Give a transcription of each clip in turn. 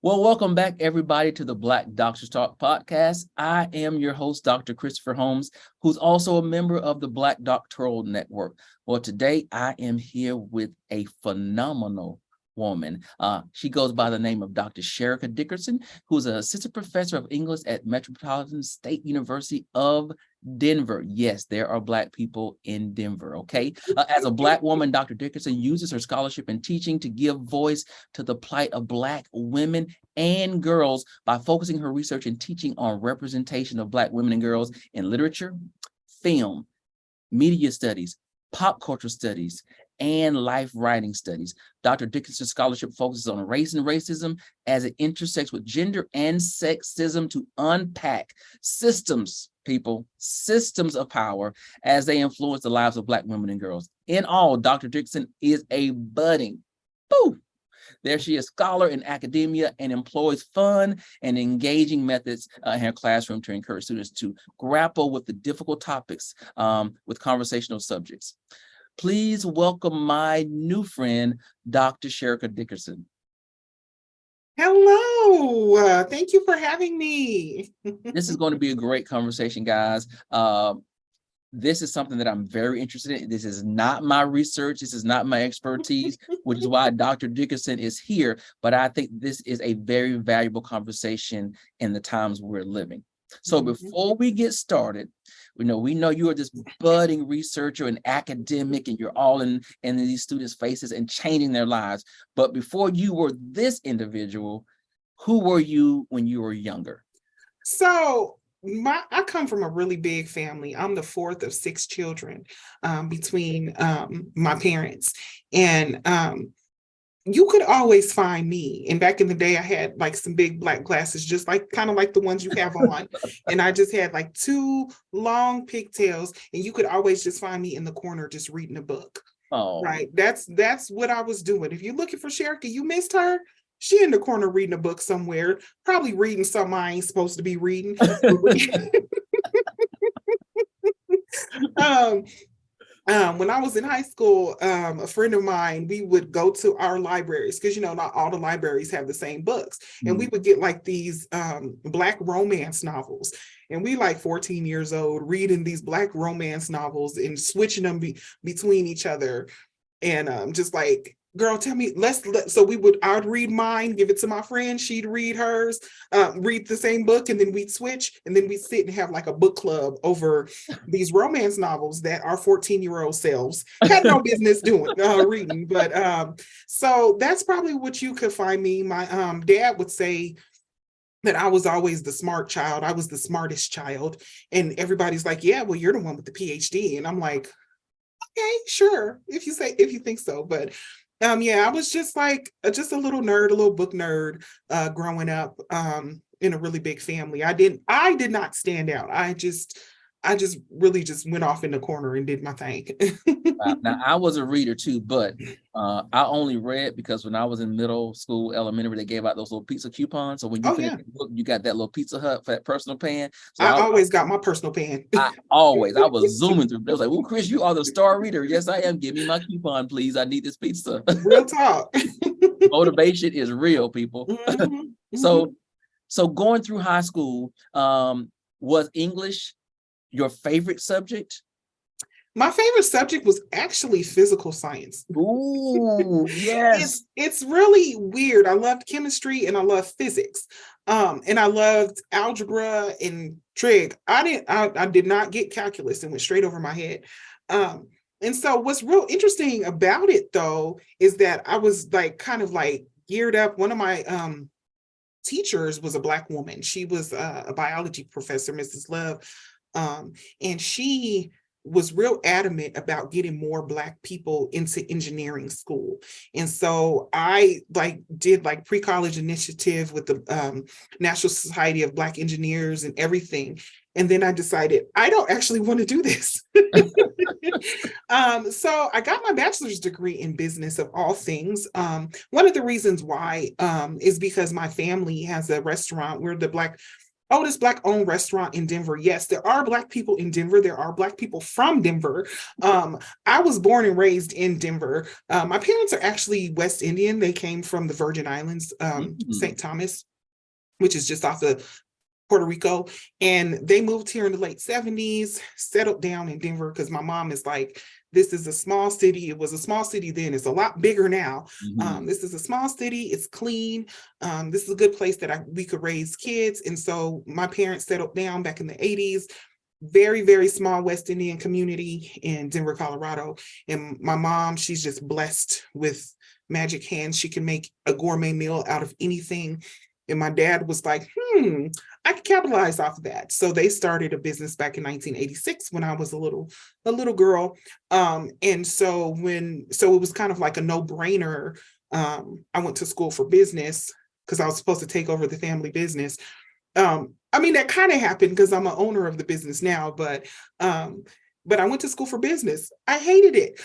Well, welcome back, everybody, to the Black Doctors Talk podcast. I am your host, Dr. Christopher Holmes, who's also a member of the Black Doctoral Network. Well, today I am here with a phenomenal woman. She goes by the name of Dr. Chereka Dickerson, who's an assistant professor of English at Metropolitan State University of Denver. Yes, there are Black people in Denver, okay? As a Black woman, Dr. Dickerson uses her scholarship and teaching to give voice to the plight of Black women and girls by focusing her research and teaching on representation of Black women and girls in literature, film, media studies, pop culture studies, and life writing studies. Dr. Dickerson's scholarship focuses on race and racism as it intersects with gender and sexism to unpack systems, systems of power as they influence the lives of Black women and girls. In all, Dr. Dickerson is a budding, there she is, scholar in academia and employs fun and engaging methods in her classroom to encourage students to grapple with the difficult topics with conversational subjects. Please welcome my new friend, Dr. Chereka Dickerson. Hello, thank you for having me. This is going to be a great conversation, guys. This is something that I'm very interested in. This is not my research. This is not my expertise, which is why Dr. Dickerson is here. But I think this is a very valuable conversation in the times we're living. So before we get started, we know you are this budding researcher and academic, and you're all in these students' faces and changing their lives. But before you were this individual, who were you when you were younger? So I come from a really big family. I'm the fourth of six children between my parents. And you could always find me. And back in the day, I had like some big Black glasses, just like kind of like the ones you have on. And I just had like two long pigtails, and you could always just find me in the corner just reading a book. Oh, right. That's what I was doing. If you're looking for Chereka, you missed her. She in the corner reading a book somewhere, probably reading something I ain't supposed to be reading. When I was in high school, a friend of mine, we would go to our libraries because, not all the libraries have the same books. And we would get like these Black romance novels. And we like 14 years old reading these Black romance novels and switching them between each other. And just like, girl, tell me, so I'd read mine, give it to my friend, she'd read hers, read the same book, and then we'd switch, and then we'd sit and have like a book club over these romance novels that our 14-year-old selves had no business doing, reading. But so that's probably what you could find me. My dad would say that I was always the smart child. I was the smartest child. And everybody's like, yeah, well, you're the one with the PhD. And I'm like, okay, sure, if you think so. But I was just a little nerd, a little book nerd, growing up in a really big family. I did not stand out. I just really just went off in the corner and did my thing. Now I was a reader too, but I only read because when I was in middle school, elementary, they gave out those little pizza coupons. So when you finish the book, you got that little Pizza Hut for that personal pan. So I always got my personal pan. I was zooming through. It was like, "Oh, Chris, you are the star reader." Yes, I am. Give me my coupon, please. I need this pizza. Real talk. Motivation is real, people. So going through high school, was English your favorite subject? My favorite subject was actually physical science. Ooh, yes. It's really weird. I loved chemistry and I loved physics. And I loved algebra and trig. I did not get calculus and went straight over my head. And so what's real interesting about it though, is that I was like kind of like geared up. One of my teachers was a Black woman. She was a biology professor, Mrs. Love. And she was real adamant about getting more Black people into engineering school. And so I did pre-college initiative with the National Society of Black Engineers and everything. And then I decided I don't actually want to do this. So I got my bachelor's degree in business of all things. One of the reasons why is because my family has a restaurant. We're the Black oldest Black-owned restaurant in Denver. Yes, there are Black people in Denver. There are Black people from Denver. I was born and raised in Denver. My parents are actually West Indian. They came from the Virgin Islands, St. Thomas, which is just off of Puerto Rico. And they moved here in the late 70s, settled down in Denver because my mom is like, this is a small city. It was a small city then. It's a lot bigger now. This is a small city. It's clean. This is a good place that we could raise kids. And so my parents settled down back in the 80s. Very, very small West Indian community in Denver, Colorado. And my mom, she's just blessed with magic hands. She can make a gourmet meal out of anything. And my dad was like, I could capitalize off of that. So they started a business back in 1986 when I was a little girl. And so it was kind of like a no-brainer. I went to school for business because I was supposed to take over the family business. I mean, that kind of happened because I'm an owner of the business now, but I went to school for business. I hated it.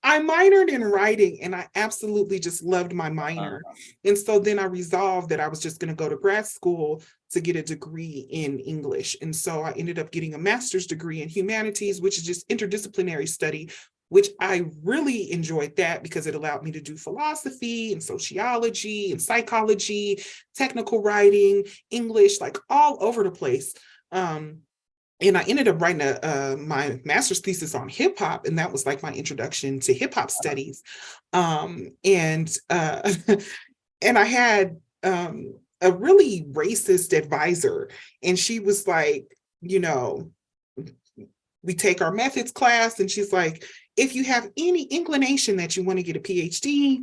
I minored in writing and I absolutely just loved my minor. And so then I resolved that I was just going to go to grad school to get a degree in English. And so I ended up getting a master's degree in humanities, which is just interdisciplinary study, which I really enjoyed that because it allowed me to do philosophy and sociology and psychology, technical writing, English, like all over the place. And I ended up writing my master's thesis on hip hop, and that was like my introduction to hip hop studies. And I had a really racist advisor, and she was like, we take our methods class, and she's like, if you have any inclination that you want to get a PhD,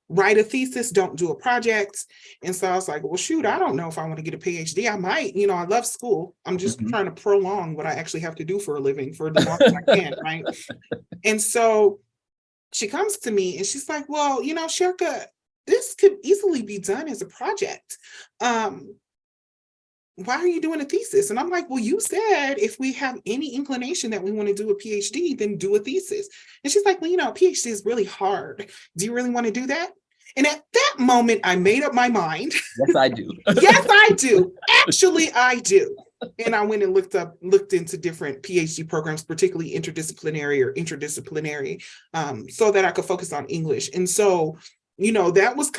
write a thesis, don't do a project. And so I was like, well, shoot, I don't know if I want to get a PhD. I might, I love school. I'm just trying to prolong what I actually have to do for a living for the longest I can, right? And so she comes to me and she's like, well, Chereka, this could easily be done as a project. Why are you doing a thesis? And I'm like, well, you said if we have any inclination that we want to do a PhD, then do a thesis. And she's like, well, a PhD is really hard. Do you really want to do that? And at that moment, I made up my mind. Yes, I do. Yes, I do. Actually, I do. And I went and looked into different PhD programs, particularly interdisciplinary or interdisciplinary, so that I could focus on English. And so that was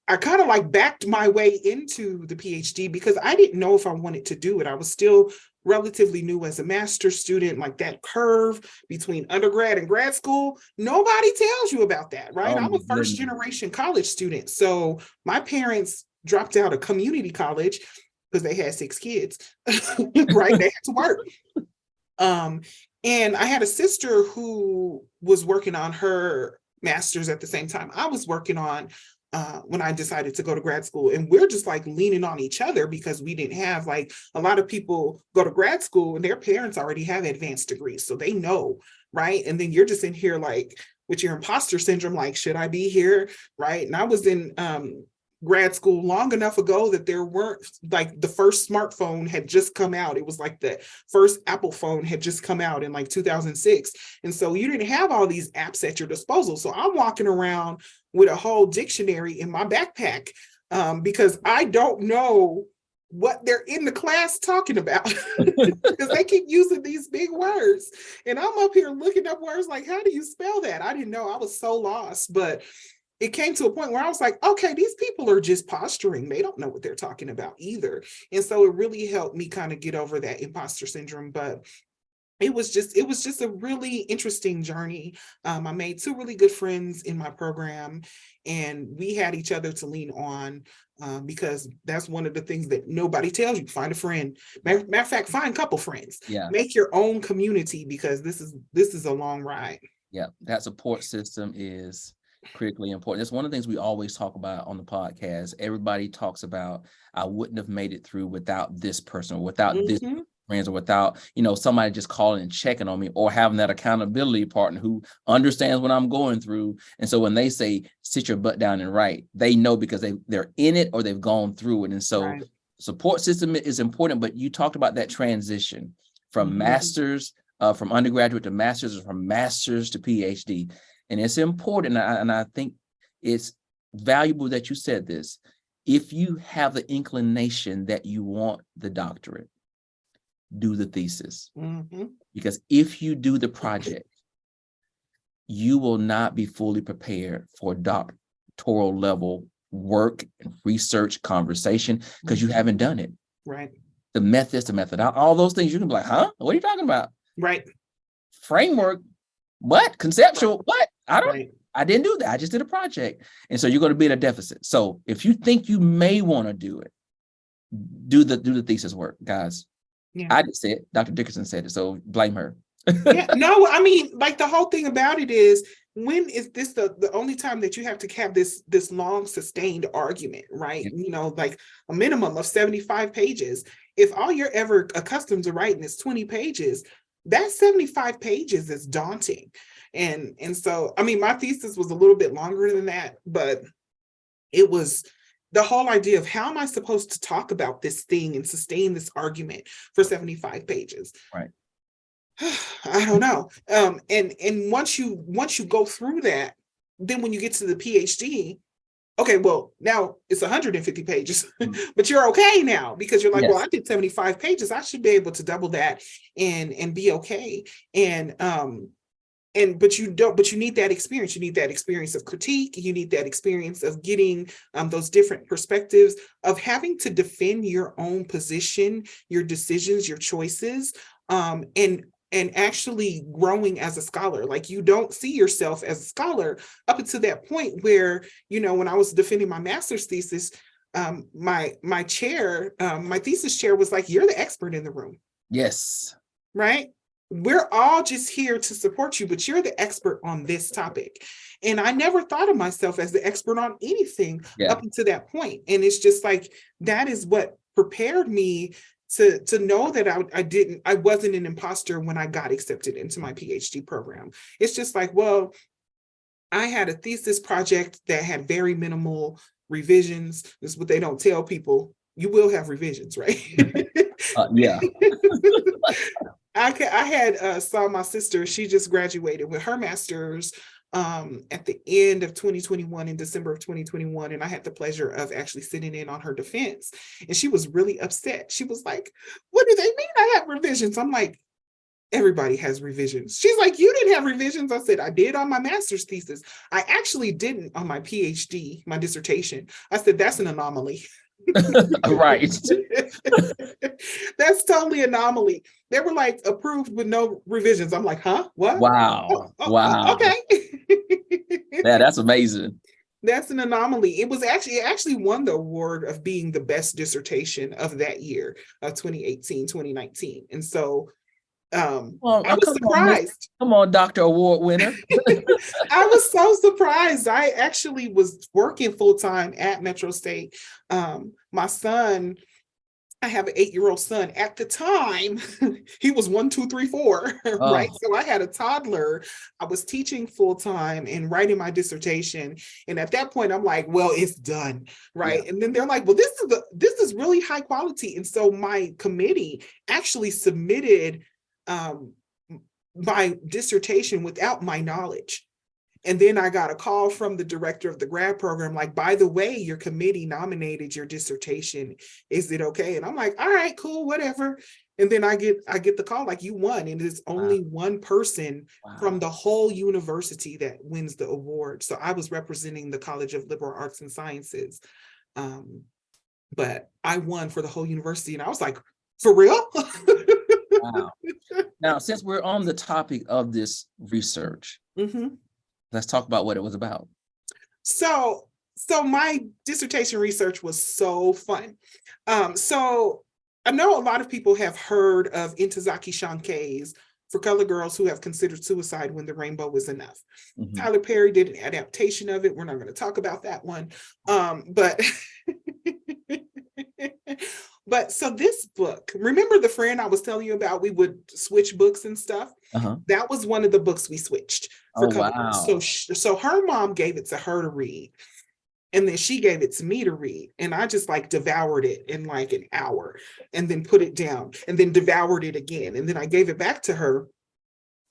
I kind of like backed my way into the PhD because I didn't know if I wanted to do it. I was still relatively new as a master's student, like that curve between undergrad and grad school. Nobody tells you about that, right? I'm a first generation college student. So my parents dropped out of community college because they had 6 kids, right? They had to work. And I had a sister who was working on her master's at the same time I was working on when I decided to go to grad school. And we're just like leaning on each other because we didn't have, like, a lot of people go to grad school and their parents already have advanced degrees. So they know, right? And then you're just in here like with your imposter syndrome, like, should I be here? Right. And I was in grad school long enough ago that there weren't, like, the first smartphone had just come out. It was like the first Apple phone had just come out in like 2006. And so you didn't have all these apps at your disposal. So I'm walking around with a whole dictionary in my backpack because I don't know what they're in the class talking about because they keep using these big words. And I'm up here looking up words like, how do you spell that? I didn't know. I was so lost. But it came to a point where I was like, okay, these people are just posturing. They don't know what they're talking about either. And so it really helped me kind of get over that imposter syndrome. But it was just a really interesting journey. I made 2 really good friends in my program, and we had each other to lean on because that's one of the things that nobody tells you. Find a friend. Matter of fact, find a couple friends. Yeah. Make your own community because this is a long ride. Yeah, that support system is critically important. It's one of the things we always talk about on the podcast. Everybody talks about, I wouldn't have made it through without this person, or without this friends, or without, somebody just calling and checking on me, or having that accountability partner who understands what I'm going through. And so when they say, sit your butt down and write, they know because they're in it or they've gone through it. And so support system is important, but you talked about that transition from masters, from undergraduate to masters, or from masters to PhD. And it's important, and I think it's valuable that you said this. if you have the inclination that you want the doctorate, do the thesis. Because if you do the project, you will not be fully prepared for doctoral level work and research conversation because you haven't done it. Right. The methods, the method, all those things, you can be like, huh? What are you talking about? Right. Framework, what? Conceptual, what? Right. I didn't do that. I just did a project. And so you're going to be at a deficit. So if you think you may want to do it, do the thesis work, guys. Yeah. I just said, Dr. Dickerson said it, so blame her. Yeah, no, I mean, like the whole thing about it is, when is this the only time that you have to have this long sustained argument, right? Yep. You know, like a minimum of 75 pages. If all you're ever accustomed to writing is 20 pages, that 75 pages is daunting. And so, I mean, my thesis was a little bit longer than that, but it was the whole idea of how am I supposed to talk about this thing and sustain this argument for 75 pages? Right. I don't know. And once you go through that, then when you get to the PhD, okay, well, now it's 150 pages, but you're okay now because you're like, Yes. well, I did 75 pages. I should be able to double that and be okay. But you need that experience. You need that experience of critique. You need that experience of getting those different perspectives, of having to defend your own position, your decisions, your choices, and actually growing as a scholar. Like, you don't see yourself as a scholar up until that point where, you know, when I was defending my master's thesis, my chair, my thesis chair was like, you're the expert in the room. Yes. Right? We're all just here to support you, but you're the expert on this topic. And I never thought of myself as the expert on anything up until that point. And it's just like, that is what prepared me to know that I wasn't an imposter when I got accepted into my PhD program. It's just like, well, I had a thesis project that had very minimal revisions. This is what they don't tell people. You will have revisions, right? Yeah. I had saw my sister. She just graduated with her master's at the end of 2021, in December of 2021, and I had the pleasure of actually sitting in on her defense. And she was really upset. She was like, "What do they mean I have revisions?" I'm like, "Everybody has revisions." She's like, "You didn't have revisions." I said, "I did on my master's thesis. I actually didn't on my PhD, my dissertation." I said, "That's an anomaly." Right. That's totally anomaly. They were like, approved with no revisions. I'm like, huh? What? Wow. Wow. Okay. Yeah, that's amazing. That's an anomaly. It actually won the award of being the best dissertation of that year of 2018, 2019. And so I was surprised. Come on, Dr. Award winner. I was so surprised. I actually was working full-time at Metro State. My son, I have an 8-year-old son. At the time, he was 1, 2, 3, 4, right? So I had a toddler. I was teaching full-time and writing my dissertation. And at that point, I'm like, well, it's done, right? Yeah. And then they're like, well, this is really high quality. And so my committee actually submitted my dissertation without my knowledge. And then I got a call from the director of the grad program, like, by the way, your committee nominated your dissertation. Is it okay? And I'm like, all right, cool, whatever. And then I get the call, like, you won. And it's only one person from the whole university that wins the award. So I was representing the College of Liberal Arts and Sciences. But I won for the whole university. And I was like, for real? Wow. Now, since we're on the topic of this research, let's talk about what it was about. So my dissertation research was so fun. So I know a lot of people have heard of Ntozake Shanke's For Color Girls Who Have Considered Suicide When the Rainbow Is Enough. Tyler Perry did an adaptation of it. We're not going to talk about that one. But so this book, remember the friend I was telling you about, we would switch books and stuff? That was one of the books we switched. So her mom gave it to her to read. And then she gave it to me to read. And I just like devoured it in like an hour and then put it down and then devoured it again. And then I gave it back to her.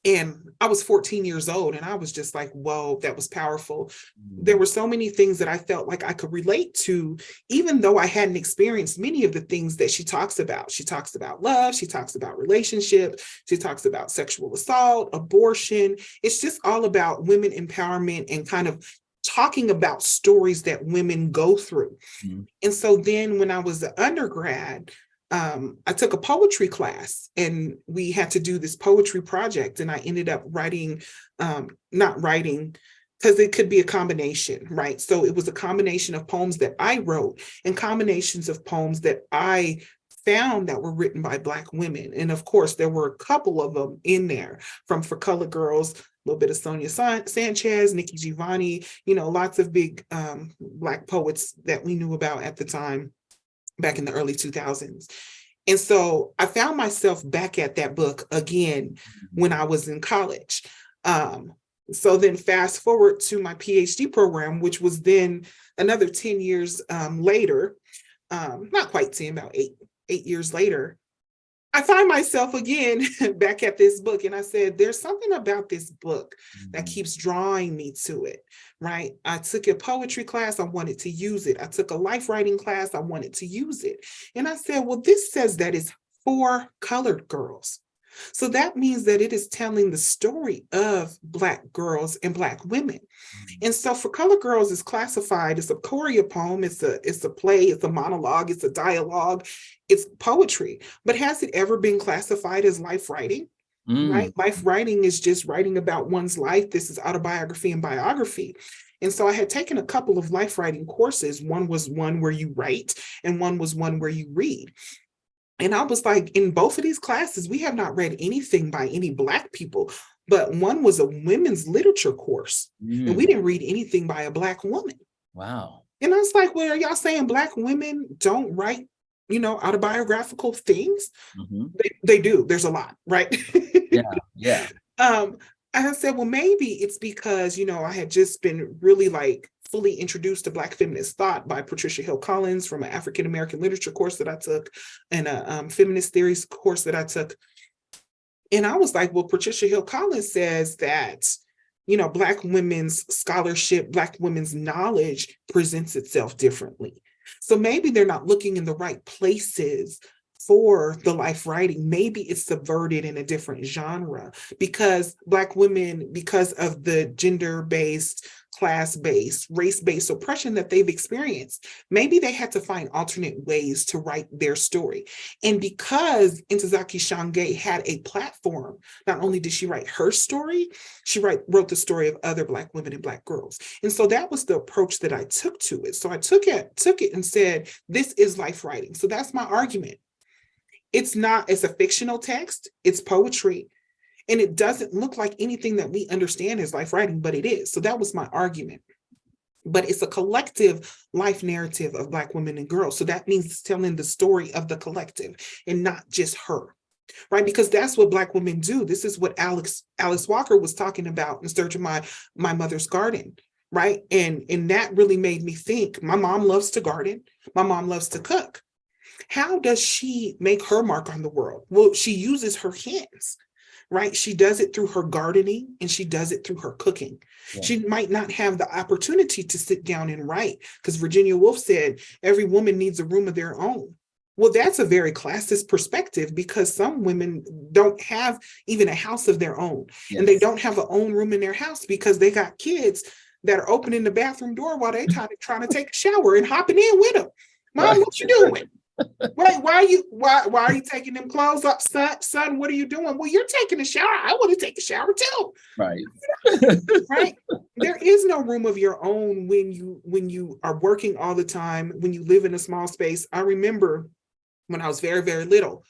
And I was 14 years old, and I was just like, whoa, that was powerful. There were so many things that I felt like I could relate to, even though I hadn't experienced many of the things that she talks about. She talks about love, she talks about relationship, she talks about sexual assault, abortion. It's just all about women empowerment and kind of talking about stories that women go through. Mhm. And so then when I was an undergrad, I took a poetry class, and we had to do this poetry project, and I ended up writing, not writing, because it could be a combination, right? So it was a combination of poems that I wrote and combinations of poems that I found that were written by Black women. And of course, there were a couple of them in there from For Color Girls, a little bit of Sonia Sanchez, Nikki Giovanni, lots of big Black poets that we knew about at the time, back in the early 2000s. And so I found myself back at that book again when I was in college. So then fast forward to my PhD program, which was then another 10 years later, not quite 10, about eight years later, I find myself again back at this book, and I said, there's something about this book that keeps drawing me to it, right? I took a poetry class, I wanted to use it. I took a life writing class, I wanted to use it. And I said, well, this says that it's for colored girls. So that means that it is telling the story of Black girls and Black women. And so For Color Girls is classified as a chorea poem, it's a play, it's a monologue, it's a dialogue, it's poetry. But has it ever been classified as life writing? Right? Life writing is just writing about one's life. This is autobiography and biography. And so I had taken a couple of life writing courses. One was one where you write, and one was one where you read. And I was like, in both of these classes, we have not read anything by any Black people, but one was a women's literature course, and we didn't read anything by a Black woman. Wow. And I was like, well, are y'all saying Black women don't write, autobiographical things? They do. There's a lot, right? Yeah. And I said, well, maybe it's because, I had just been really like fully introduced to Black feminist thought by Patricia Hill Collins from an African American literature course that I took, and a feminist theories course that I took. And I was like, well, Patricia Hill Collins says that, Black women's scholarship, Black women's knowledge presents itself differently. So maybe they're not looking in the right places for the life writing. Maybe it's subverted in a different genre, because Black women, because of the gender-based, class-based, race-based oppression that they've experienced, maybe they had to find alternate ways to write their story. And because Ntozake Shange had a platform, not only did she write her story, she wrote the story of other Black women and Black girls. And so that was the approach that I took to it. So I took it and said, this is life writing. So that's my argument. It's a fictional text, it's poetry, and it doesn't look like anything that we understand as life writing, but it is. So that was my argument. But it's a collective life narrative of Black women and girls. So that means it's telling the story of the collective and not just her, right? Because that's what Black women do. This is what Alice Walker was talking about in Search of My Mother's Garden, right? And that really made me think. My mom loves to garden. My mom loves to cook. How does she make her mark on the world? Well, she uses her hands, right? She does it through her gardening, and she does it through her cooking. Yeah. She might not have the opportunity to sit down and write, because Virginia Woolf said every woman needs a room of their own. Well, that's a very classist perspective, because some women don't have even a house of their own. Yes. And they don't have a own room in their house because they got kids that are opening the bathroom door while they're trying to take a shower and hopping in with them. Mom, right. What you doing? Wait, why are you taking them clothes up, son? What are you doing? Well, you're taking a shower. I want to take a shower too. Right. Right. There is no room of your own when you are working all the time, when you live in a small space. I remember when I was very, very little.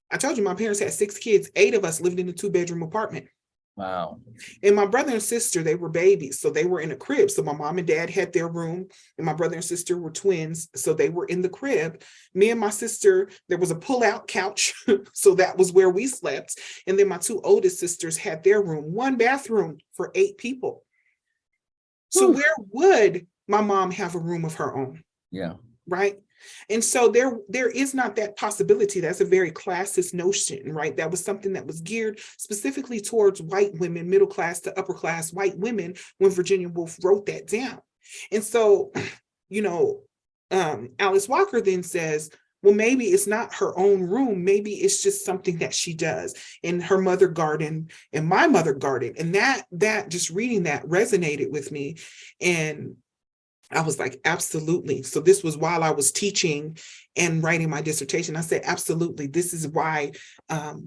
I told you my parents had 6 kids. 8 of us lived in a 2-bedroom apartment. Wow. And my brother and sister, they were babies. So they were in a crib. So my mom and dad had their room, and my brother and sister were twins. So they were in the crib. Me and my sister, there was a pull-out couch. So that was where we slept. And then my 2 oldest sisters had their room, 1 bathroom for 8 people. So where would my mom have a room of her own? Yeah. right? And so there is not that possibility. That's a very classist notion, right? That was something that was geared specifically towards white women, middle class to upper class white women, when Virginia Woolf wrote that down. And so, you know, Alice Walker then says, well, maybe it's not her own room. Maybe it's just something that she does in her mother garden and my mother garden. And that just reading that resonated with me. And I was like, absolutely. So this was while I was teaching and writing my dissertation. I said, absolutely. This is why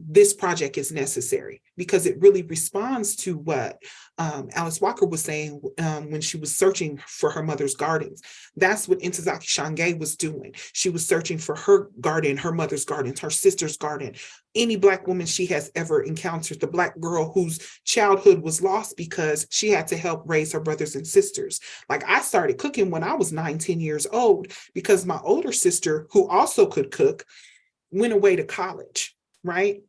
this project is necessary, because it really responds to what Alice Walker was saying when she was searching for her mother's gardens. That's what Ntozake Shange was doing. She was searching for her garden, her mother's gardens, her sister's garden, any Black woman she has ever encountered, the Black girl whose childhood was lost because she had to help raise her brothers and sisters. Like, I started cooking when I was 9, 10 years old because my older sister, who also could cook, went away to college, right?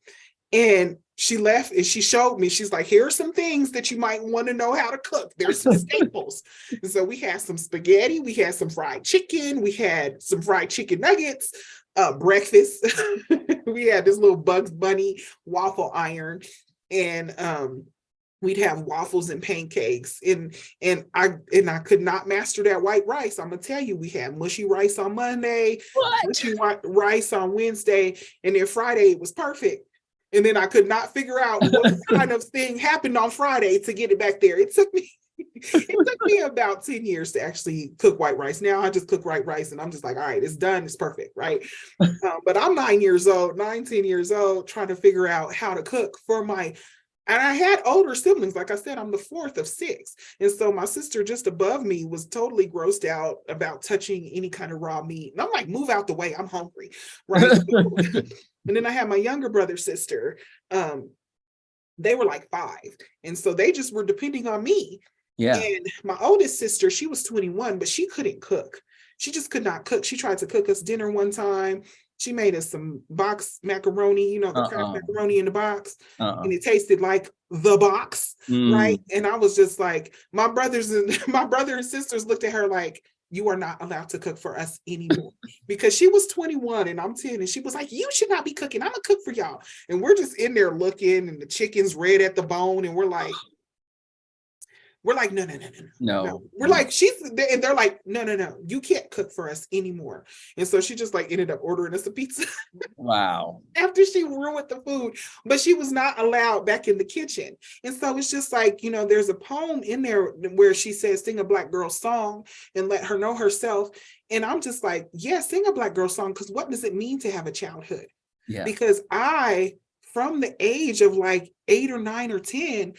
And she left and she showed me, she's like, here are some things that you might want to know how to cook. There's some staples. And so we had some spaghetti, we had some fried chicken, we had some fried chicken nuggets, breakfast. We had this little Bugs Bunny waffle iron, and we'd have waffles and pancakes, and I could not master that white rice. I'm gonna tell you, we had mushy rice on Monday, mushy rice on Wednesday, and then Friday it was perfect. And then I could not figure out what kind of thing happened on Friday to get it back there. It took me about 10 years to actually cook white rice. Now I just cook white rice and I'm just like, all right, it's done, it's perfect, right? But I'm 10 years old, trying to figure out how to cook for my. And I had older siblings. Like I said, I'm the fourth of 6. And so my sister just above me was totally grossed out about touching any kind of raw meat. And I'm like, move out the way, I'm hungry, right? And then I had my younger brother, sister. They were like 5. And so they just were depending on me. Yeah. And my oldest sister, she was 21, but she couldn't cook. She just could not cook. She tried to cook us dinner one time. She made us some box macaroni, you know, the Kraft macaroni in the box. And it tasted like the box, right? And I was just like, my brother and sisters looked at her like, you are not allowed to cook for us anymore. Because she was 21 and I'm 10. And she was like, you should not be cooking. I'm gonna cook for y'all. And we're just in there looking, and the chicken's red at the bone. And we're like, no. We're like, and they're like, no, you can't cook for us anymore. And so she just like ended up ordering us a pizza. Wow. After she ruined the food, but she was not allowed back in the kitchen. And so it's just like, you know, there's a poem in there where she says, sing a Black girl song and let her know herself. And I'm just like, yeah, sing a Black girl song, because what does it mean to have a childhood? Yeah. Because I, from the age of like 8 or 9 or 10,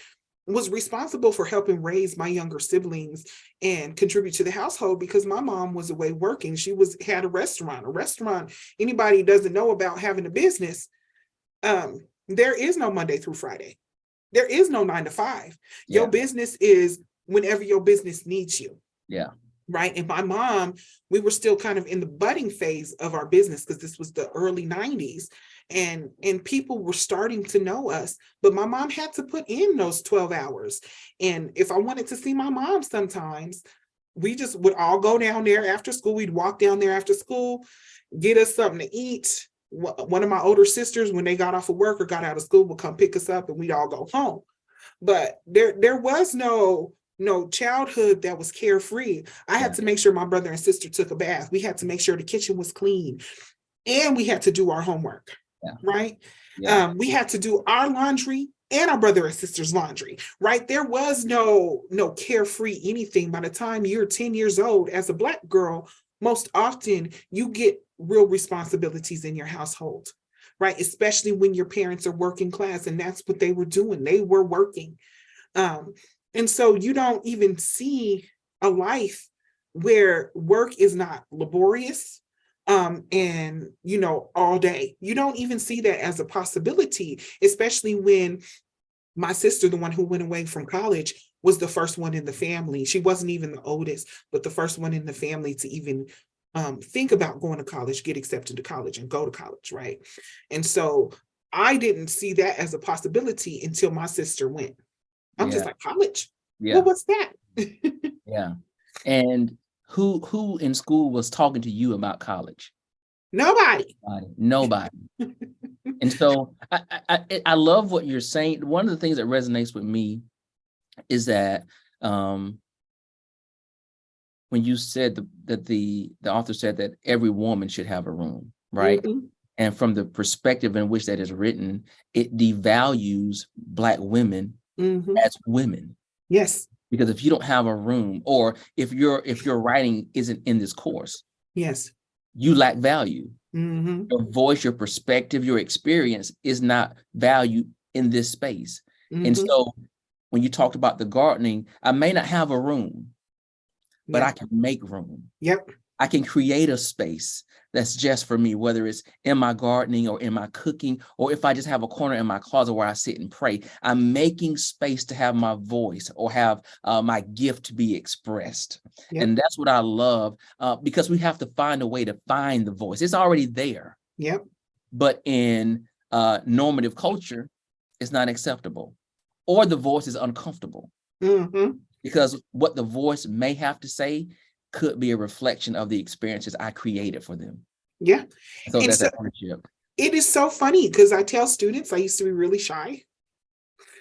was responsible for helping raise my younger siblings and contribute to the household, because my mom was away working. She had a restaurant. Anybody doesn't know about having a business, there is no Monday through Friday. There is no 9 to 5. Yeah. Your business is whenever your business needs you. Yeah. Right. And my mom, we were still kind of in the budding phase of our business, because this was the early 90s. And people were starting to know us, but my mom had to put in those 12 hours. And if I wanted to see my mom sometimes, we just would all go down there after school. We'd walk down there after school, get us something to eat. One of my older sisters, when they got off of work or got out of school, would come pick us up and we'd all go home. But there was no childhood that was carefree. I had to make sure my brother and sister took a bath. We had to make sure the kitchen was clean, and we had to do our homework. Yeah. Right. Yeah. We had to do our laundry and our brother and sister's laundry. Right. There was no carefree anything. By the time you're 10 years old as a Black girl, most often you get real responsibilities in your household. Right. Especially when your parents are working class, and that's what they were doing. They were working. And so you don't even see a life where work is not laborious. And, you know, all day. You don't even see that as a possibility, especially when my sister, the one who went away from college, was the first one in the family. She wasn't even the oldest, but the first one in the family to even think about going to college, get accepted to college, and go to college, right? And so I didn't see that as a possibility until my sister went. I'm just like, college? Yeah. Well, what's that? Yeah. And who in school was talking to you about college? Nobody. Nobody. And so I love what you're saying. One of the things that resonates with me is that when you said that the author said that every woman should have a room, right? Mhm. And from the perspective in which that is written, it devalues Black women Mhm. as women. Yes. Because if you don't have a room, or if your writing isn't in this course, Yes. you lack value. Mhm. Your voice, your perspective, your experience is not valued in this space. And Mhm. so when you talked about the gardening, I may not have a room, but Yeah. I can make room. Yep. I can create a space that's just for me, whether it's in my gardening or in my cooking, or if I just have a corner in my closet where I sit and pray. I'm making space to have my voice or have my gift to be expressed. Yep. And that's what I love, because we have to find a way to find the voice. It's already there. Yep. But in normative culture, it's not acceptable, or the voice is uncomfortable. Mhm. Because what the voice may have to say could be a reflection of the experiences I created for them. Yeah. So And that's so that ownership. it is so funny because I tell students I used to be really shy.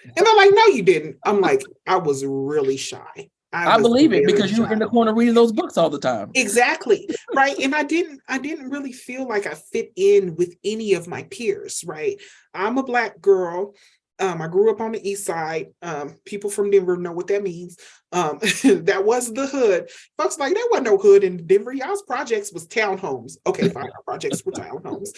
And they're like, no, you didn't. I'm like, I was really shy. I I was believe it very because you were in shy. the corner reading those books all the time. Exactly. Right. And I didn't really feel like I fit in with any of my peers. Right. I'm a Black girl. I grew up on the East Side. People from Denver know what that means. That was the hood. Folks like, there wasn't no hood in Denver. Y'all's projects was townhomes. Okay, fine. Our projects were townhomes.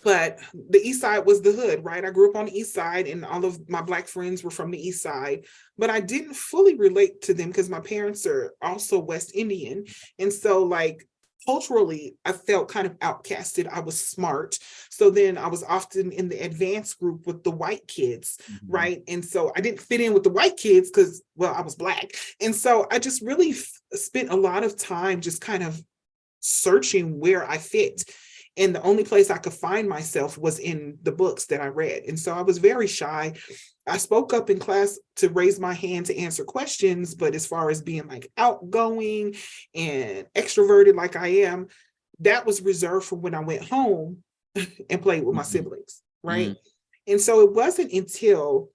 But the East Side was the hood, right? I grew up on the East Side, and all of my Black friends were from the East Side, but I didn't fully relate to them because my parents are also West Indian. And so, like, culturally, I felt kind of outcasted. I was smart. So then I was often in the advanced group with the white kids, right? And so I didn't fit in with the white kids because, well, I was Black. And so I just really spent a lot of time just kind of searching where I fit. And the only place I could find myself was in the books that I read. And so I was very shy. I spoke up in class to raise my hand to answer questions, but as far as being like outgoing and extroverted like I am, that was reserved for when I went home and played with my siblings, right? And so it wasn't until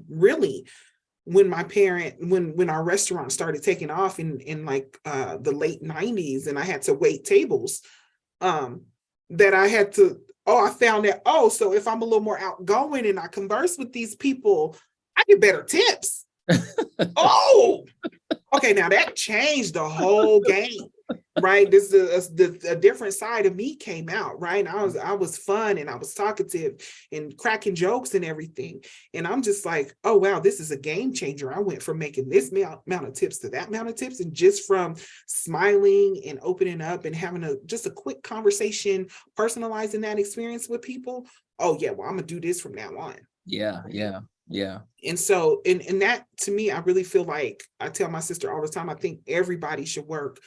really when our restaurant started taking off in like the late 90s, and I had to wait tables, that I had to, I found that, so if I'm a little more outgoing and I converse with these people, I get better tips. Okay, now that changed the whole game, right? This is a different side of me came out, right? I was fun and I was talkative and cracking jokes and everything. And I'm just like, oh wow, this is a game changer. I went from making this amount of tips to that amount of tips, and just from smiling and opening up and having just a quick conversation, personalizing that experience with people. Oh yeah, well, I'm gonna do this from now on. Yeah. And so, in that, to me, I really feel like, I tell my sister all the time, I think everybody should work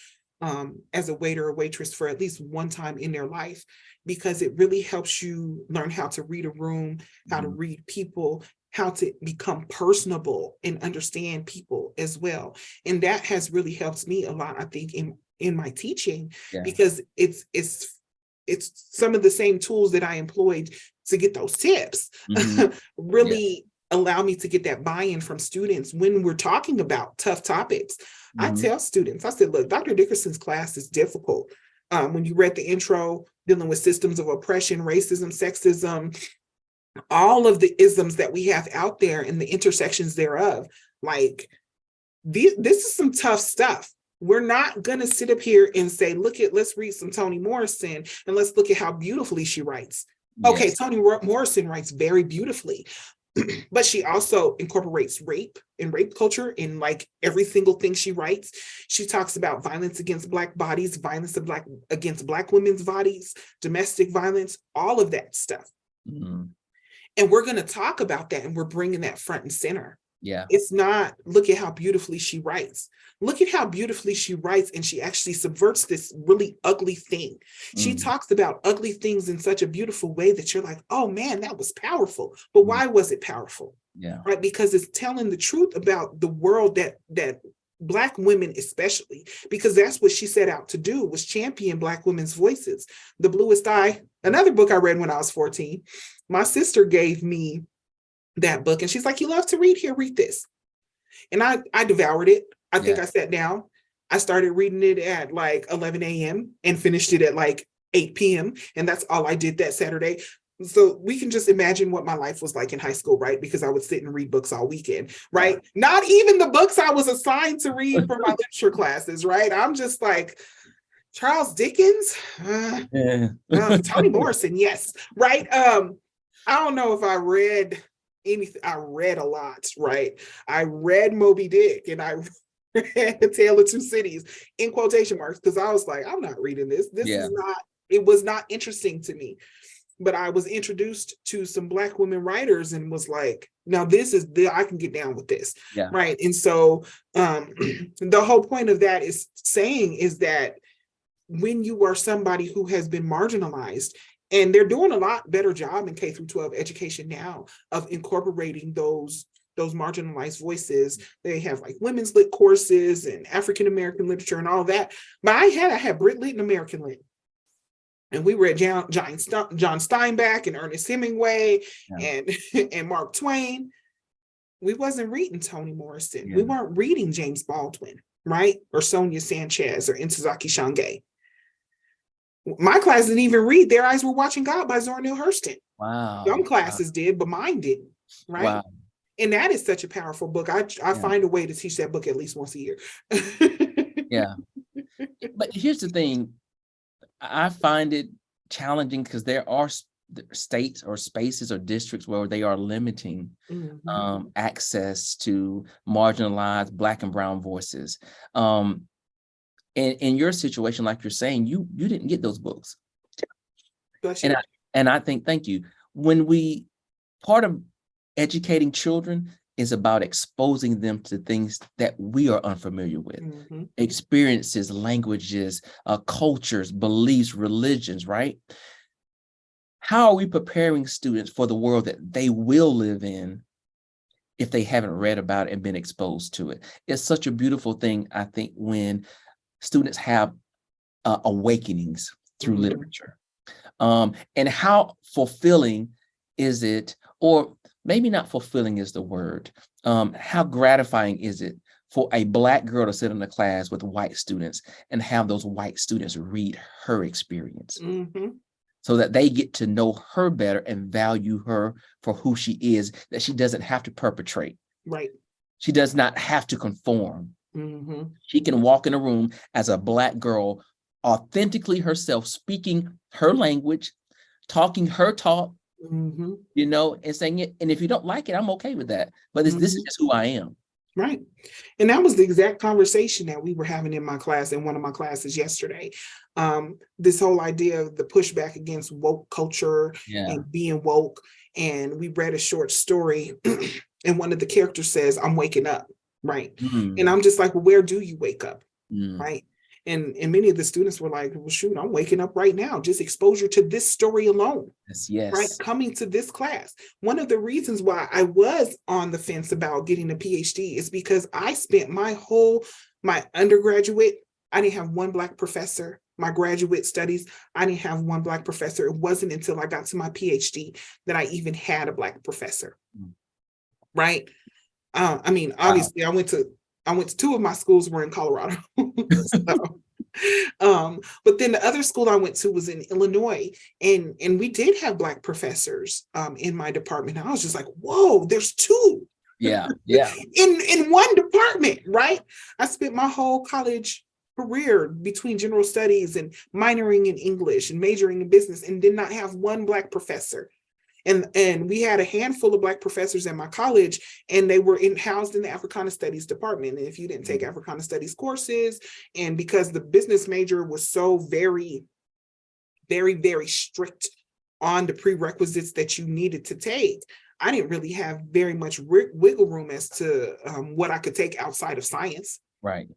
as a waiter or waitress for at least one time in their life, because it really helps you learn how to read a room, how to read people, how to become personable and understand people as well. And that has really helped me a lot, I think, in my teaching, because it's some of the same tools that I employed to get those tips really allow me to get that buy-in from students when we're talking about tough topics. I tell students, I said, look, Dr. Dickerson's class is difficult. When you read the intro, dealing with systems of oppression, racism, sexism, all of the isms that we have out there and the intersections thereof, like, this is some tough stuff. We're not going to sit up here and say, let's read some Toni Morrison and let's look at how beautifully she writes. Okay, Toni Morrison writes very beautifully, but she also incorporates rape and rape culture in like every single thing she writes. She talks about violence against Black bodies, violence against Black women's bodies, domestic violence, all of that stuff. And we're going to talk about that, and we're bringing that front and center. It's not, look at how beautifully she writes. Look at how beautifully she writes, and she actually subverts this really ugly thing. She talks about ugly things in such a beautiful way that you're like, oh man, that was powerful. But why was it powerful? Right? Because it's telling the truth about the world that Black women especially, because that's what she set out to do, was champion Black women's voices. The Bluest Eye, another book I read when I was 14. My sister gave me that book and she's like, you love to read, here, read this. And I devoured it. I think I sat down. I started reading it at like 11 a.m. and finished it at like 8 p.m. And that's all I did that Saturday. So we can just imagine what my life was like in high school, right? Because I would sit and read books all weekend, right? Yeah. Not even the books I was assigned to read for my literature classes, right? I'm just like, Charles Dickens, Toni Morrison, yes, right? I don't know if I read anything. I read a lot, right? I read Moby Dick and I read A Tale of Two Cities in quotation marks, because I was like, I'm not reading this. This is not, it was not interesting to me. But I was introduced to some Black women writers and was like, now this is I can get down with this. Right. And so the whole point of that is saying is that when you are somebody who has been marginalized, and they're doing a lot better job in K through 12 education now of incorporating those marginalized voices. They have like women's lit courses and African-American literature and all that. But I had Brit Lit and American Lit. And we read John Steinbeck and Ernest Hemingway and Mark Twain. We wasn't reading Toni Morrison. We weren't reading James Baldwin, right? Or Sonia Sanchez or Ntozake Shange. My class didn't even read Their Eyes Were Watching God by Zora Neale Hurston. Wow. Some classes did, but mine didn't, right? Wow. And that is such a powerful book. I find a way to teach that book at least once a year. But here's the thing. I find it challenging because there are states or spaces or districts where they are limiting access to marginalized Black and brown voices. In your situation, like you're saying, you didn't get those books. And I think, thank you. Part of educating children is about exposing them to things that we are unfamiliar with, experiences, languages, cultures, beliefs, religions, right? How are we preparing students for the world that they will live in if they haven't read about it and been exposed to it? It's such a beautiful thing, I think, when students have awakenings through literature. And how fulfilling is it, or maybe not fulfilling is the word. How gratifying is it for a Black girl to sit in a class with white students and have those white students read her experience so that they get to know her better and value her for who she is, that she doesn't have to perpetrate. Right. She does not have to conform. She can walk in a room as a Black girl, authentically herself, speaking her language, talking her talk, you know, and saying it. And if you don't like it, I'm okay with that. But this is just who I am. Right. And that was the exact conversation that we were having in my class, in one of my classes yesterday. This whole idea of the pushback against woke culture and being woke. And we read a short story and one of the characters says, I'm waking up. Right. And I'm just like, well, where do you wake up? Right. And many of the students were like, well, shoot, I'm waking up right now. Just exposure to this story alone. Yes. Right. Coming to this class. One of the reasons why I was on the fence about getting a PhD is because I spent my undergraduate, I didn't have one Black professor. My graduate studies, I didn't have one Black professor. It wasn't until I got to my PhD that I even had a Black professor. Right. I mean, obviously, I went to two of my schools were in Colorado. But then the other school I went to was in Illinois, and we did have Black professors in my department. I was just like, whoa, there's two. Yeah. in one department, right? I spent my whole college career between general studies and minoring in English and majoring in business, and did not have one Black professor. And we had a handful of Black professors at my college, and they were housed in the Africana Studies department. And if you didn't take Africana Studies courses, and because the business major was so very, very, very strict on the prerequisites that you needed to take, I didn't really have very much wiggle room as to what I could take outside of science. Right.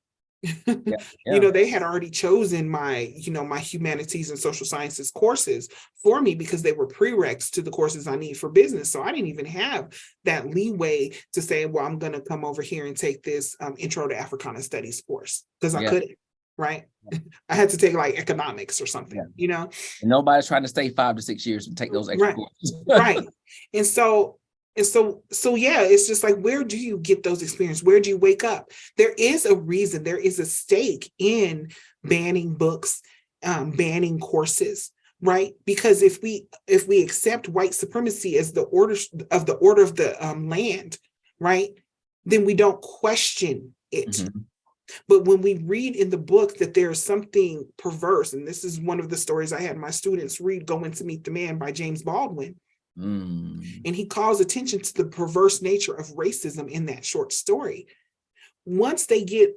Yeah. Yeah. They had already chosen my, my humanities and social sciences courses for me because they were prereqs to the courses I need for business. So I didn't even have that leeway to say, well, I'm going to come over here and take this Intro to Africana Studies course because I Yeah. couldn't, right? I had to take like economics or something, And nobody's trying to stay 5 to 6 years and take those extra Right. courses. Right. And so yeah, it's just like, where do you get those experiences? Where do you wake up? There is a reason, there is a stake in banning books, banning courses, right? Because if we accept white supremacy as the order of the land, right, then we don't question it. Mhm. But when we read in the book that there's something perverse, and this is one of the stories I had my students read, Going to Meet the Man by James Baldwin. And he calls attention to the perverse nature of racism in that short story. Once they get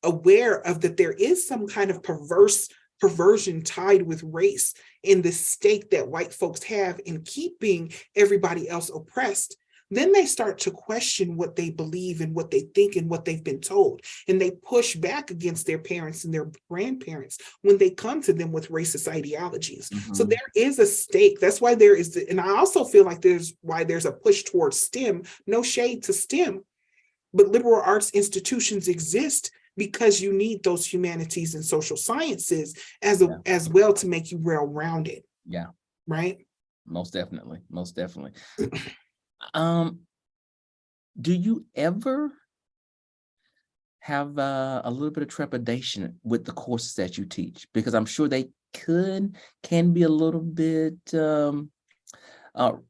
aware of that there is some kind of perversion tied with race in the stake that white folks have in keeping everybody else oppressed, then they start to question what they believe and what they think and what they've been told. And they push back against their parents and their grandparents when they come to them with racist ideologies. So there is a stake. That's why there is, and I also feel like there's a push towards STEM, no shade to STEM, but liberal arts institutions exist because you need those humanities and social sciences as well to make you well-rounded. Yeah. Right? Most definitely. Most definitely. Do you ever have a little bit of trepidation with the courses that you teach? Because I'm sure they can be a little bit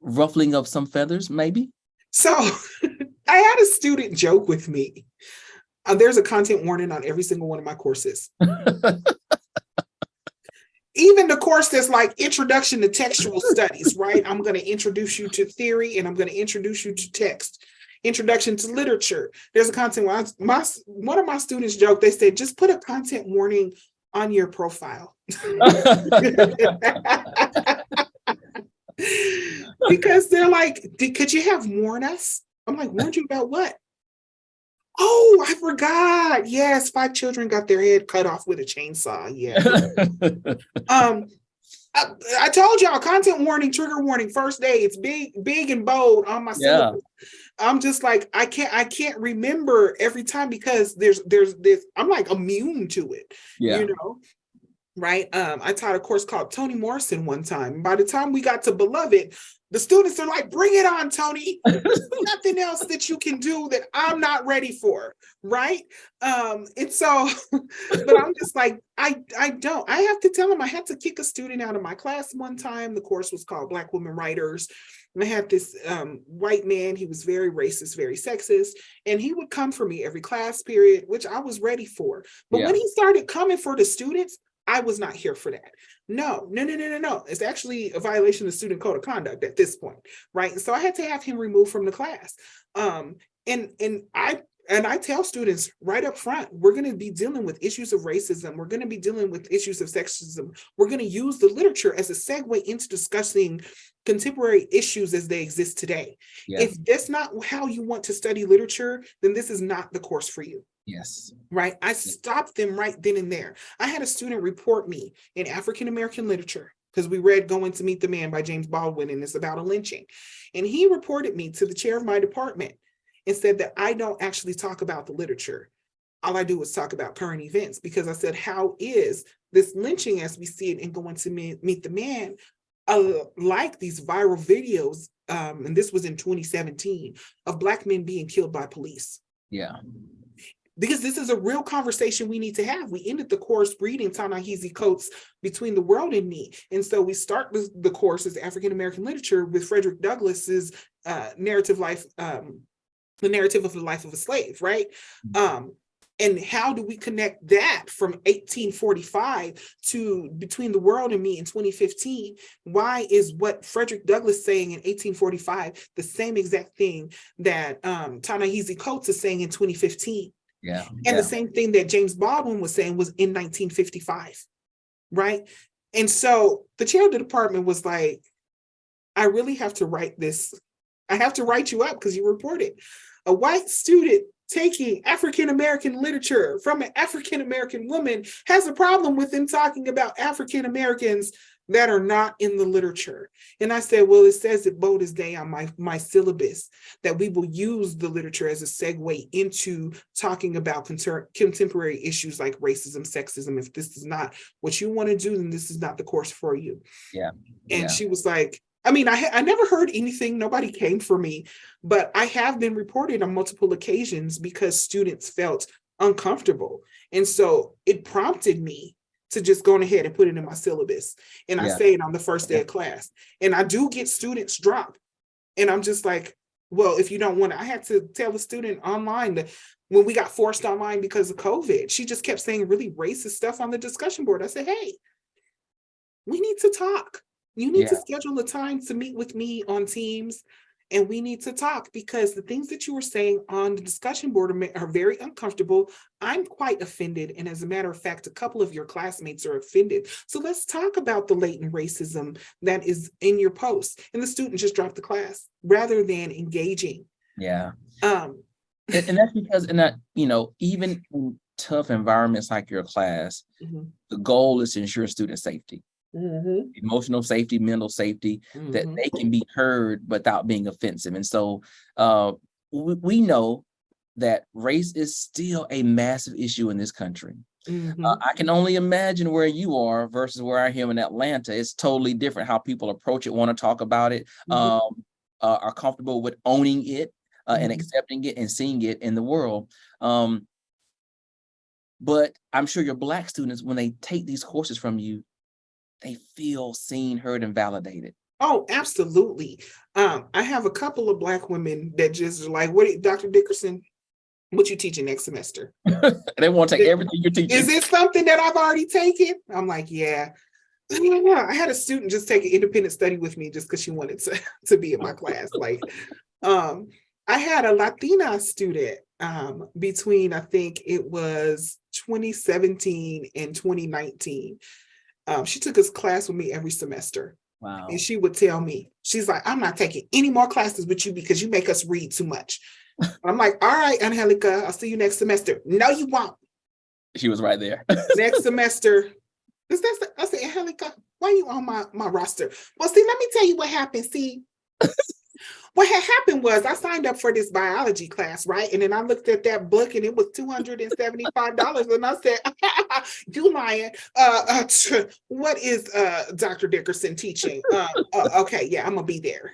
ruffling of some feathers, maybe. So I had a student joke with me. There's a content warning on every single one of my courses. Even the course that's like Introduction to Textual Studies, right? I'm going to introduce you to theory and I'm going to introduce you to text. Introduction to Literature. There's a content warning. One of my students joked, they said, just put a content warning on your profile. Because they're like, could you have warned us? I'm like, warned you about what? Oh, I forgot. Yes, 5 children got their head cut off with a chainsaw. Yeah. I told y'all, content warning, trigger warning, first day. It's big and bold on my syllabus. I'm just like, I can't remember every time because there's I'm like immune to it. Right? I taught a course called Toni Morrison one time. By the time we got to Beloved, the students are like, bring it on, Toni. There's nothing else that you can do that I'm not ready for, right? And so, but I'm just like, I have to tell them. I had to kick a student out of my class one time. The course was called Black Women Writers. And I had this white man. He was very racist, very sexist, and he would come for me every class period, which I was ready for. But when he started coming for the students, I was not here for that. No. It's actually a violation of the student code of conduct at this point, right? And so I had to have him removed from the class. And I tell students right up front, we're going to be dealing with issues of racism. We're going to be dealing with issues of sexism. We're going to use the literature as a segue into discussing contemporary issues as they exist today. If that's not how you want to study literature, then this is not the course for you. Yes. Right. I stopped them right then and there. I had a student report me in African-American literature because we read Going to Meet the Man by James Baldwin, and it's about a lynching. And he reported me to the chair of my department and said that I don't actually talk about the literature. All I do is talk about current events, because I said, how is this lynching as we see it in Going to Meet the Man, like these viral videos, and this was in 2017, of Black men being killed by police? Yeah. Because this is a real conversation we need to have. We ended the course reading Ta-Nehisi Coates' Between the World and Me. And so we start the course as African-American literature with Frederick Douglass's narrative life, the narrative of the life of a slave, right? And how do we connect that from 1845 to Between the World and Me in 2015? Why is what Frederick Douglass saying in 1845 the same exact thing that Ta-Nehisi Coates is saying in 2015? And the same thing that James Baldwin was saying was in 1955, right? And so the chair of the department was like, I really have to write this. I have to write you up because you reported. A white student taking African-American literature from an African-American woman has a problem with them talking about African-Americans that are not in the literature. And I said, well, it says it bold as day on my syllabus that we will use the literature as a segue into talking about contemporary issues like racism, sexism. If this is not what you want to do, then this is not the course for you. Yeah. And she was like, I mean, I never heard anything. Nobody came for me, but I have been reported on multiple occasions because students felt uncomfortable. And so it prompted me to just go ahead and put it in my syllabus. And I say it on the first day of class. And I do get students drop. And I'm just like, well, if you don't want to, I had to tell the student online that when we got forced online because of COVID, she just kept saying really racist stuff on the discussion board. I said, hey, we need to talk. You need to schedule a time to meet with me on Teams, and we need to talk, because the things that you were saying on the discussion board are very uncomfortable. I'm quite offended. And as a matter of fact, a couple of your classmates are offended. So let's talk about the latent racism that is in your post. And the student just dropped the class rather than engaging. Yeah. And that's because, even in tough environments like your class, the goal is to ensure student safety. Emotional safety, mental safety, that they can be heard without being offensive. And so we know that race is still a massive issue in this country. I can only imagine where you are versus where I am in Atlanta. It's totally different how people approach it, want to talk about it, are comfortable with owning it and accepting it and seeing it in the world. But I'm sure your Black students, when they take these courses from you, they feel seen, heard, and validated. Oh, absolutely. I have a couple of Black women that just are like, what, Dr. Dickerson, what you teaching next semester? They want to take everything you're teaching. Is it something that I've already taken? I'm like, yeah. I had a student just take an independent study with me just because she wanted to be in my class. Like, I had a Latina student between, I think it was 2017 and 2019. She took his class with me every semester. Wow. And she would tell me, she's like, I'm not taking any more classes with you because you make us read too much. I'm like, all right, Angelica, I'll see you next semester. No, you won't. She was right there. Next semester. I said, Angelica, why are you on my roster? Well, see, let me tell you what happened. See, what had happened was I signed up for this biology class, right? And then I looked at that book and it was $275. And I said, you lying. What is Dr. Dickerson teaching? Okay, yeah, I'm gonna be there.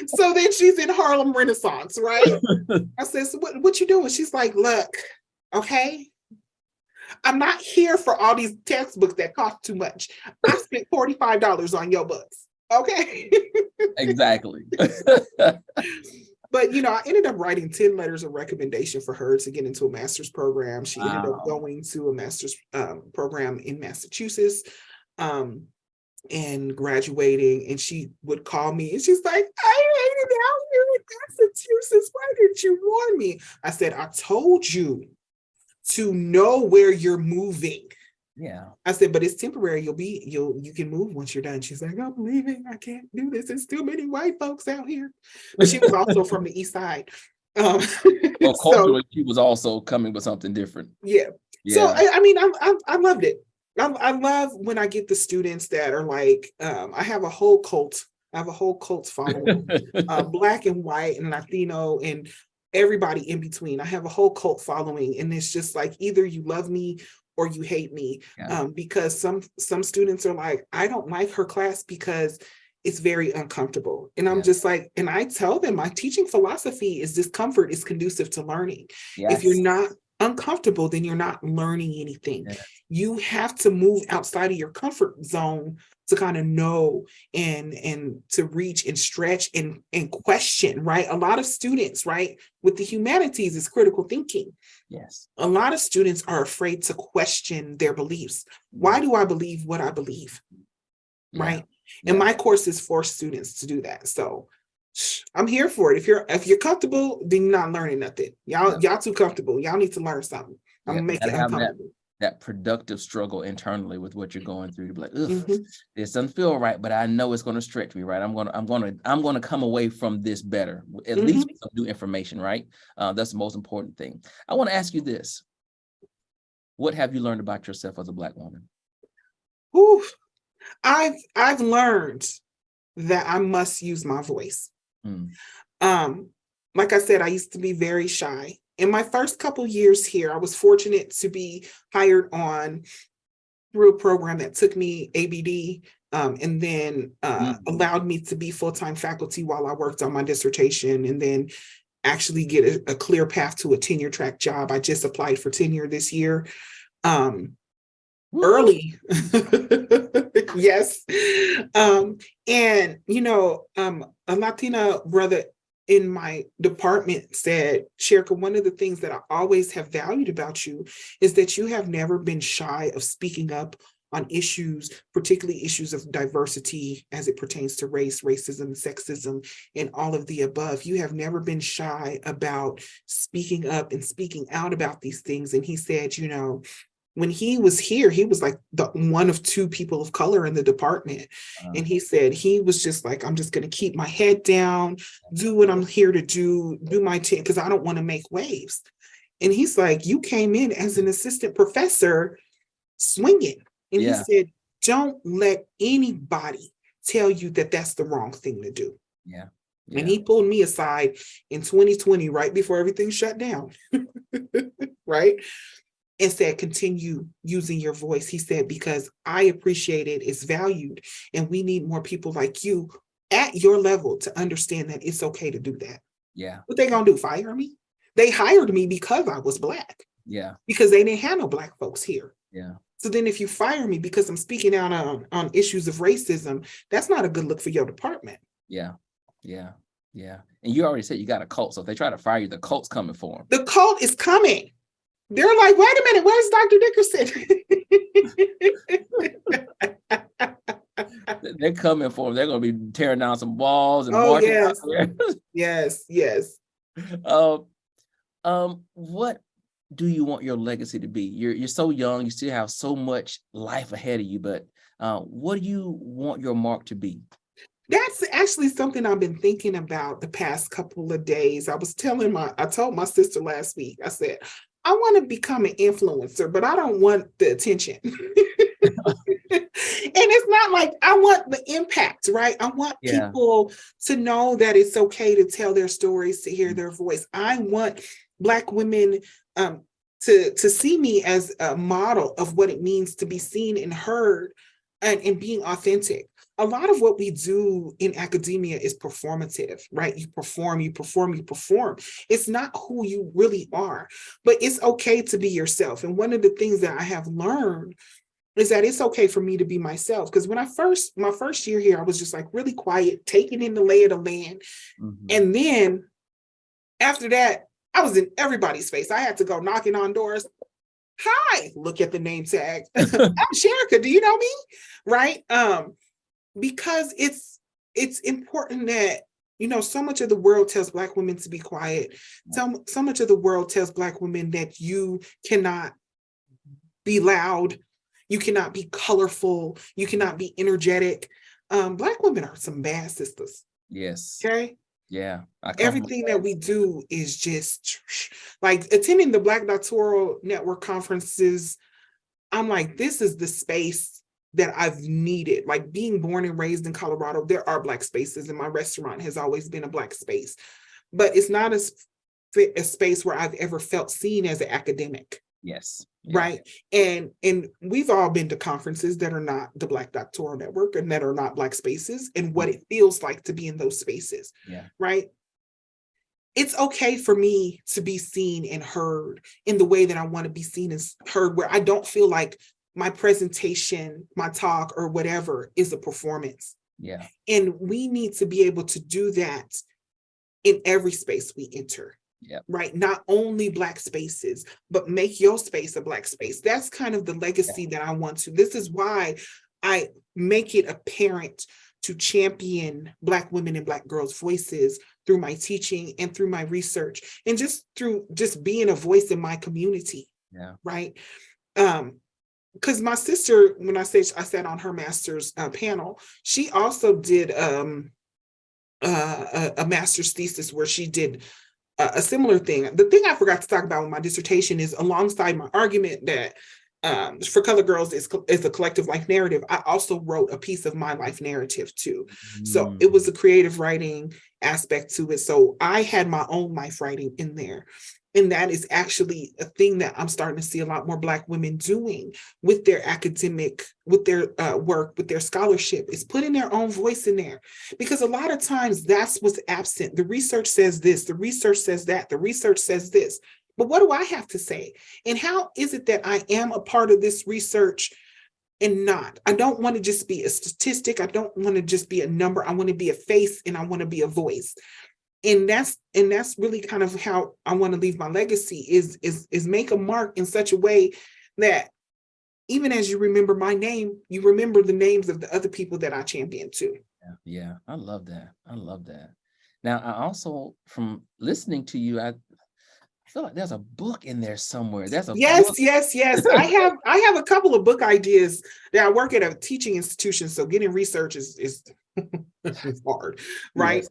So then she's in Harlem Renaissance, right? I said, so what you doing? She's like, look, okay, I'm not here for all these textbooks that cost too much. I spent $45 on your books. Okay. Exactly. But, I ended up writing 10 letters of recommendation for her to get into a master's program. She ended up going to a master's program in Massachusetts and graduating. And she would call me and she's like, I hated it out here in Massachusetts. Why didn't you warn me? I said, I told you to know where you're moving. Yeah. I said, but it's temporary. You can move once you're done. She's like, I'm leaving. I can't do this. There's too many white folks out here. But she was also from the East Side. Well, culturally, she was also coming with something different. Yeah. So I loved it. I love when I get the students that are like, I have a whole cult. I have a whole cult following, Black and white and Latino and everybody in between. I have a whole cult following, and it's just like either you love me or you hate me, because some students are like, I don't like her class because it's very uncomfortable. And I'm just like, and I tell them my teaching philosophy is discomfort is conducive to learning. Yes. If you're not uncomfortable, then you're not learning anything. Yes. You have to move outside of your comfort zone to kind of know and to reach and stretch and question, right? A lot of students, right, with the humanities is critical thinking. Yes. A lot of students are afraid to question their beliefs. Why do I believe what I believe? Yeah. Right. Yeah. And my course is for students to do that. So I'm here for it. If you're comfortable, then you're not learning nothing. Y'all too comfortable. Y'all need to learn something. I'm gonna make it uncomfortable. that productive struggle internally with what you're going through to be like, ugh, Mhm. this doesn't feel right, but I know it's going to stretch me, right? I'm going to come away from this better, at least Mhm. with some new information, right? That's the most important thing. I want to ask you this. What have you learned about yourself as a Black woman? Whew. I've learned that I must use my voice. Mm, Um, like I said, I used to be very shy. In my first couple years here, I was fortunate to be hired on through a program that took me ABD, and then mm, allowed me to be full-time faculty while I worked on my dissertation, and then actually get a clear path to a tenure track job. I just applied for tenure this year. Um, woo, Early. Yes. And a Latina brother in my department said, Chereka, one of the things that I always have valued about you is that you have never been shy of speaking up on issues, particularly issues of diversity as it pertains to race, racism, sexism, and all of the above. You have never been shy about speaking up and speaking out about these things. And he said, when he was here, he was like the one of two people of color in the department. uh, And he said he was just like, I'm just going to keep my head down, do what I'm here to do my thing, because I don't want to make waves. And he's like, you came in as an assistant professor swinging. And he yeah, said, don't let anybody tell you that that's the wrong thing to do. yeah, And yeah, he pulled me aside in 2020, right before everything shut down, right? And said, continue using your voice. He said, because I appreciate it, it's valued, and we need more people like you at your level to understand that it's okay to do that. yeah, What they gonna do, fire me? They hired me because I was Black, yeah, because they didn't have no Black folks here. yeah, So then if you fire me because I'm speaking out on issues of racism, that's not a good look for your department. yeah, yeah, yeah. And you already said you got a cult, so if they try to fire you, the cult's coming for The cult is coming. They're like, wait a minute, where's Dr. Dickerson? them. They're coming for them. They're going to be tearing down some walls and Oh, marching out yes. there. Yes, yes. um, what do you want your legacy to be? You're so young, you still have so much life ahead of you, but what do you want your mark to be? That's actually something I've been thinking about the past couple of days. I told my sister last week, I said, I want to become an influencer, but I don't want the attention. And it's not like I want the impact, right? I want Yeah. people to know that it's okay to tell their stories, to hear their voice. I want Black women to see me as a model of what it means to be seen and heard, and being authentic. A lot of what we do in academia is performative, right? You perform, you perform, you perform. It's not who you really are, but it's okay to be yourself. And one of the things that I have learned is that it's okay for me to be myself. Because my first year here, I was just like really quiet, taking in the lay of the land. Mm-hmm. And then after that, I was in everybody's face. I had to go knocking on doors. Hi, look at the name tag. I'm Chereka. Do you know me? Right? Because it's important that so much of the world tells Black women to be quiet. So much of the world tells Black women that you cannot be loud, you cannot be colorful, you cannot be energetic. Black women are some bad sisters. Yes. Okay. Yeah. Everything that we do is just like attending the Black Doctoral Network conferences. I'm like, this is the space that I've needed. Like being born and raised in Colorado, there are Black spaces, and my restaurant has always been a Black space, but it's not a space where I've ever felt seen as an academic. Yes. Yeah. Right. And we've all been to conferences that are not the Black Doctoral Network and that are not Black spaces, and what it feels like to be in those spaces. Yeah. Right. It's okay for me to be seen and heard in the way that I want to be seen and heard, where I don't feel like my presentation, my talk, or whatever is a performance. Yeah. And we need to be able to do that in every space we enter. Yeah. Right. Not only Black spaces, but make your space a Black space. That's kind of the legacy that I want to. This is why I make it apparent to champion Black women and Black girls' voices through my teaching and through my research, and just through just being a voice in my community. Yeah. Right. because my sister, when I say I sat on her master's panel, she also did a master's thesis where she did a similar thing. The thing I forgot to talk about with my dissertation is, alongside my argument that for Color Girls is a collective life narrative, I also wrote a piece of my life narrative too. So it was a creative writing aspect to it. So I had my own life writing in there. And that is actually a thing that I'm starting to see a lot more Black women doing with their academic, with their work, with their scholarship, is putting their own voice in there. Because a lot of times that's what's absent. The research says this, the research says that, the research says this. But what do I have to say? And how is it that I am a part of this research and not? I don't want to just be a statistic. I don't want to just be a number. I want to be a face, and I want to be a voice. And that's really kind of how I want to leave my legacy, is make a mark in such a way that even as you remember my name, you remember the names of the other people that I championed too. Yeah, I love that. I love that. Now, I also, from listening to you, I feel like there's a book in there somewhere. There's a Yes, book. yes. I have a couple of book ideas. That I work at a teaching institution, so getting research is hard, right? Yes.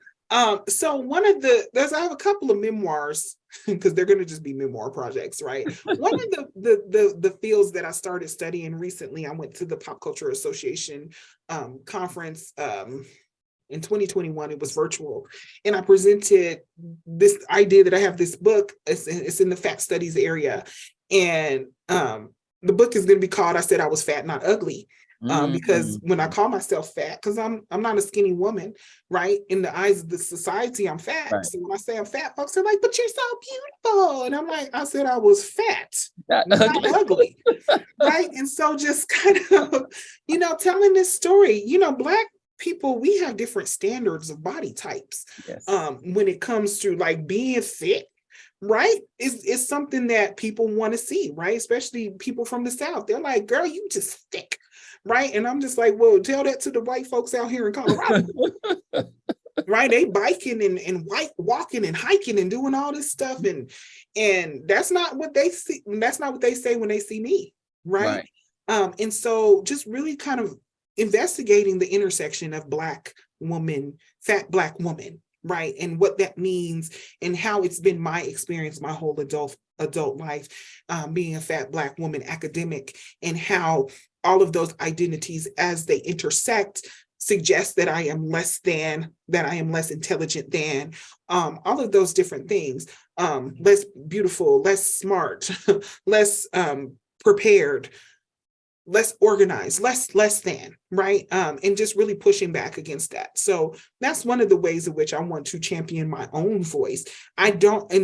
So I have a couple of memoirs, because they're going to just be memoir projects, right? One of the fields that I started studying recently, I went to the Pop Culture Association conference in 2021. It was virtual, and I presented this idea that I have this book. It's in the fat studies area, and the book is going to be called "I Said I Was Fat, Not Ugly." Because when I call myself fat, because I'm not a skinny woman, right? In the eyes of the society, I'm fat. Right. So when I say I'm fat, folks are like, "But you're so beautiful," and I'm like, "I said I was fat, not ugly." Right? And so just kind of, telling this story, Black people, we have different standards of body types. Yes. When it comes to like being fit, right? It's something that people want to see, right? Especially people from the South. They're like, "Girl, you just thick." Right. And I'm just like, well, tell that to the white folks out here in Colorado. Right. They biking and white walking and hiking and doing all this stuff. And that's not what they see. That's not what they say when they see me. Right. And so just really kind of investigating the intersection of Black woman, fat Black woman, right? And what that means, and how it's been my experience my whole adult life, being a fat Black woman academic, and how all of those identities, as they intersect, suggest that I am less than, that I am less intelligent than, all of those different things, less beautiful, less smart, less prepared, less organized, less than, right? And just really pushing back against that. So that's one of the ways in which I want to champion my own voice. And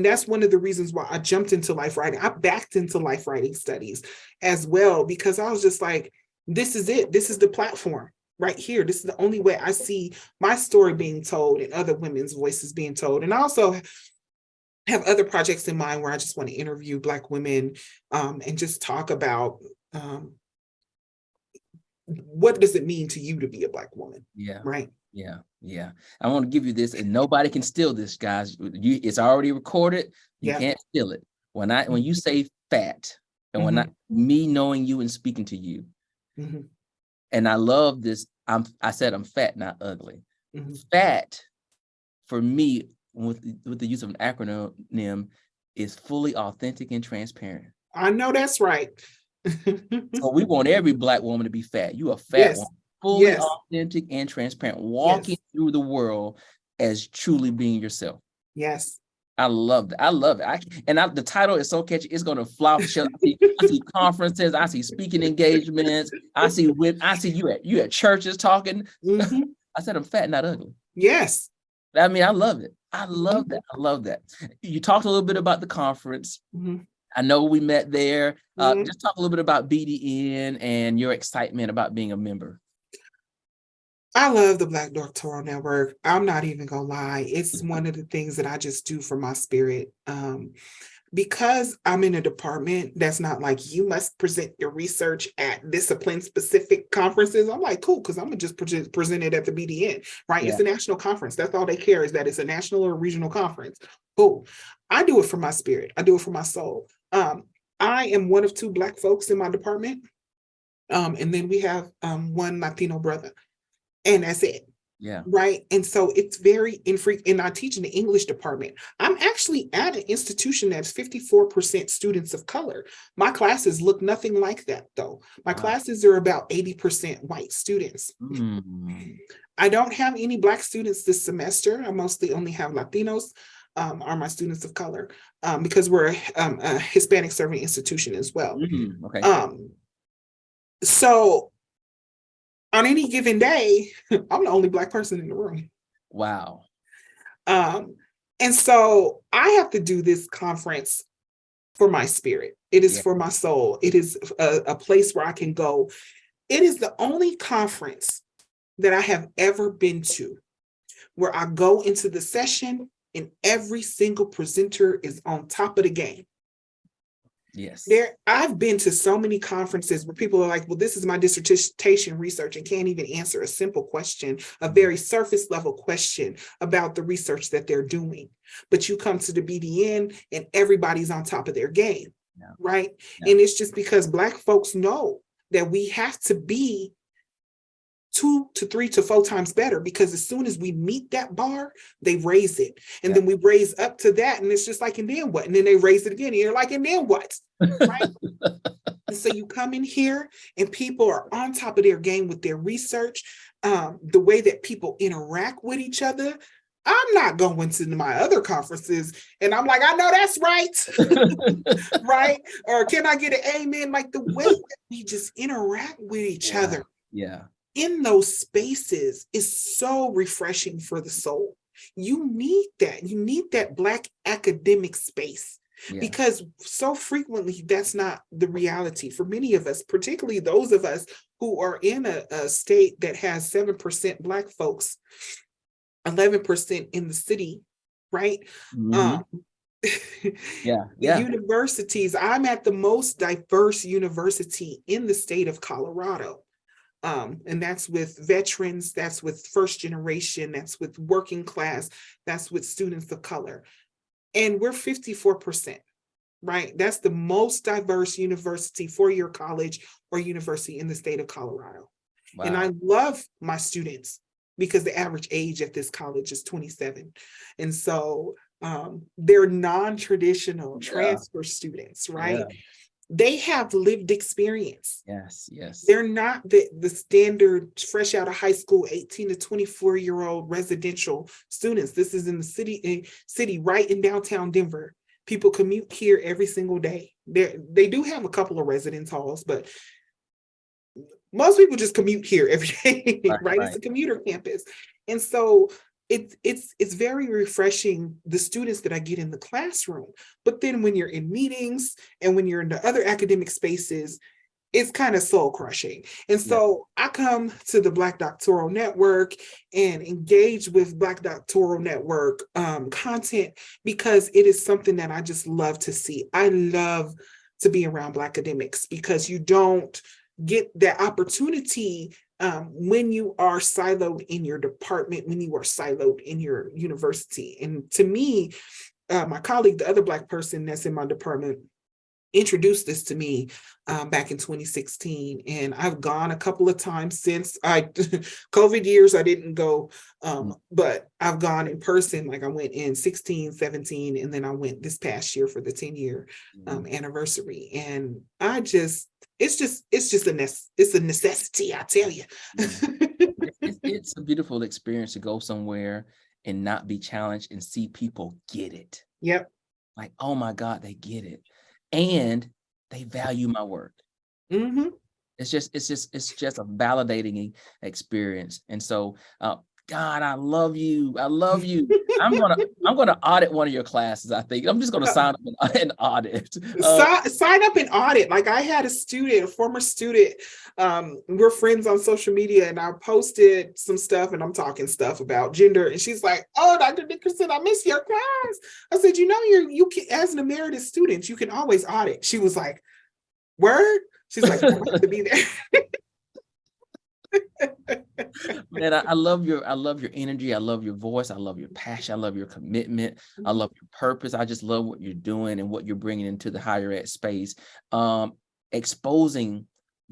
that's one of the reasons why I jumped into life writing. I backed into life writing studies as well, because I was just like, this is it. This is the platform right here. This is the only way I see my story being told and other women's voices being told. And I also have other projects in mind where I just want to interview Black women and just talk about what does it mean to you to be a Black woman? Yeah. Right. Yeah. I want to give you this, and nobody can steal this, guys. It's already recorded. You can't steal it. When you say fat, and when me knowing you and speaking to you, and I love this. I said I'm fat, not ugly. Fat, for me, with the use of an acronym, is fully authentic and transparent. I know that's right. So we want every Black woman to be fat. You a fat woman, fully authentic and transparent, walking through the world as truly being yourself. Yes. I love that. I love it. The title is so catchy. It's going to fly off the shelf. I see conferences. I see speaking engagements. I see you at churches talking. I said I'm fat, not ugly. Yes. I mean, I love it. I love that. I love that. You talked a little bit about the conference. I know we met there. Just talk a little bit about BDN and your excitement about being a member. I love the Black Doctoral Network. I'm not even gonna lie. It's one of the things that I just do for my spirit. Because I'm in a department that's not like, you must present your research at discipline specific conferences. I'm like, cool, because I'm gonna just present it at the BDN, right? It's a national conference. That's all they care, is that it's a national or regional conference. Cool. I do it for my spirit. I do it for my soul. I am one of two Black folks in my department. And then we have one Latino brother, and that's it. Yeah. Right. And so it's very infrequent. And I teach in the English department. I'm actually at an institution that's 54% students of color. My classes look nothing like that, though. My classes are about 80% white students. I don't have any Black students this semester. I mostly only have Latinos are my students of color because we're a Hispanic serving institution as well. Okay. So on any given day, I'm the only Black person in the room. Wow. And so I have to do this conference for my spirit. It is for my soul. It is a place where I can go. It is the only conference that I have ever been to where I go into the session and every single presenter is on top of the game. Yes. I've been to so many conferences where people are like, well, this is my dissertation research, and can't even answer a simple question, a very surface level question about the research that they're doing. But you come to the BDN and everybody's on top of their game, right? And it's just because Black folks know that we have to be 2 to 3 to 4 times better, because as soon as we meet that bar, they raise it. And then we raise up to that. And it's just like, and then what? And then they raise it again. And you're like, and then what? Right? And so you come in here and people are on top of their game with their research, the way that people interact with each other. I'm not going to my other conferences and I'm like, I know that's right. Right? Or can I get an amen? Like the way that we just interact with each other. Yeah. In those spaces is so refreshing for the soul. You need that. You need that Black academic space because so frequently that's not the reality for many of us, particularly those of us who are in a state that has 7% Black folks, 11% in the city, right? Universities, I'm at the most diverse university in the state of Colorado. And that's with veterans, that's with first generation, that's with working class, that's with students of color. And we're 54%, right? That's the most diverse university, four-year college or university in the state of Colorado. Wow. And I love my students because the average age at this college is 27. And so they're non-traditional transfer students, right? They have lived experience. Yes. They're not the standard fresh out of high school 18 to 24-year-old residential students. This is in the city right in downtown Denver. People commute here every single day. They do have a couple of residence halls, but most people just commute here every day, right? It's a commuter campus. And so it's very refreshing, the students that I get in the classroom. But then when you're in meetings and when you're in the other academic spaces, it's kind of soul crushing. And so I come to the Black Doctoral Network and engage with Black Doctoral Network content because it is something that I just love to see. I love to be around Black academics because you don't get that opportunity when you are siloed in your department, when you are siloed in your university. And to me, my colleague, the other Black person that's in my department, introduced this to me back in 2016. And I've gone a couple of times since. COVID years, I didn't go, but I've gone in person. Like I went in 16, 17, and then I went this past year for the 10-year anniversary. And it's a necessity, I tell you. It's a beautiful experience to go somewhere and not be challenged and see people get it. Yep. Like, oh my God, they get it. And they value my work. It's just a validating experience. And so, God, I love you. I love you. I'm gonna audit one of your classes. I think I'm just gonna sign up and audit. Sign up and audit. Like I had a former student. We're friends on social media, and I posted some stuff, and I'm talking stuff about gender, and she's like, "Oh, Dr. Dickerson, I miss your class." I said, "You can, as an emeritus student, you can always audit." She was like, "Word?" She's like, "I have to be there." Man, I love your energy. I love your voice. I love your passion. I love your commitment. I love your purpose. I just love what you're doing and what you're bringing into the higher ed space, exposing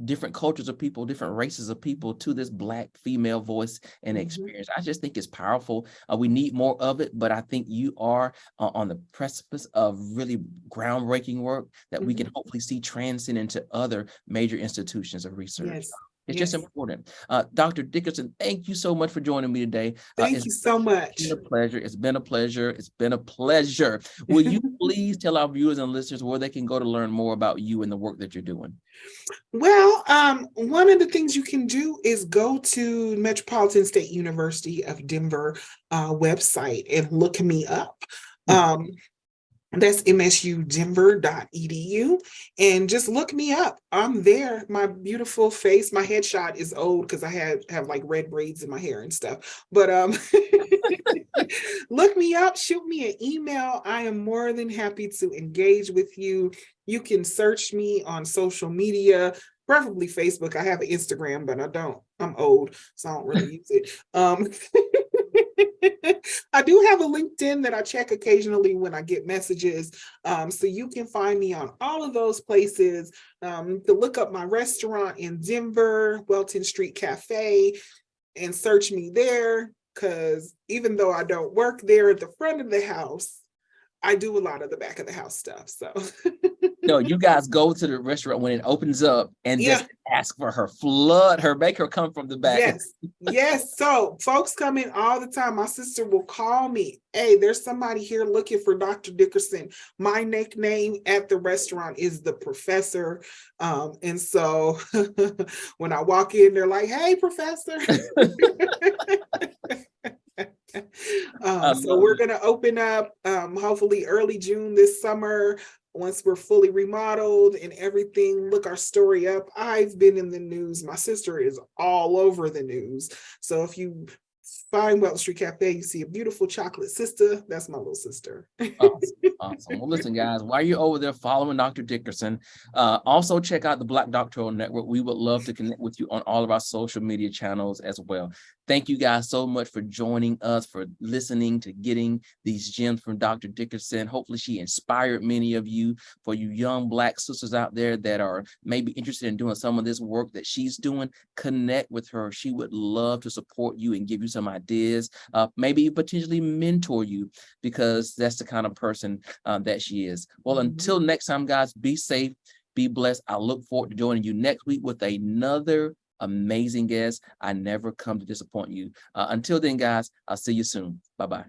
different cultures of people, different races of people to this Black female voice and experience. I just think it's powerful. We need more of it, but I think you are on the precipice of really groundbreaking work that we can hopefully see transcend into other major institutions of research. Yes. It's just important. Dr. Dickerson, thank you so much for joining me today. Thank you so much. It's been a pleasure. It's been a pleasure. It's been a pleasure. Will you please tell our viewers and listeners where they can go to learn more about you and the work that you're doing? Well, one of the things you can do is go to Metropolitan State University of Denver website and look me up. That's msudenver.edu, and just look me up. I'm there. My beautiful face, my headshot is old because I have like red braids in my hair and stuff. But look me up, shoot me an email. I am more than happy to engage with you. You can search me on social media, preferably Facebook. I have an Instagram, but I'm old, so I don't really use it. I do have a LinkedIn that I check occasionally when I get messages. So you can find me on all of those places. To look up my restaurant in Denver, Welton Street Cafe, and search me there. Because even though I don't work there at the front of the house, I do a lot of the back of the house stuff. So no, you guys go to the restaurant when it opens up and yeah. just ask for her, flood her, make her come from the back. Yes, yes. So folks come in all the time. My sister will call me. Hey, there's somebody here looking for Dr. Dickerson. My nickname at the restaurant is the Professor. And so when I walk in, they're like, hey, Professor. So we're going to open up hopefully early June this summer. Once we're fully remodeled and everything, look our story up. I've been in the news. My sister is all over the news. So if you find Welton Street Cafe, you see a beautiful chocolate sister. That's my little sister. Awesome. Well, listen, guys, while you're over there following Dr. Dickerson, also check out the Black Doctoral Network. We would love to connect with you on all of our social media channels as well. Thank you guys so much for joining us, for listening, to getting these gems from Dr. Dickerson. Hopefully she inspired many of you. For you young Black sisters out there that are maybe interested in doing some of this work that she's doing, connect with her. She would love to support you and give you some ideas, maybe potentially mentor you, because that's the kind of person that she is. Well, until next time, guys, be safe, be blessed. I look forward to joining you next week with another amazing guest. I never come to disappoint you. Until then, guys, I'll see you soon. Bye-bye.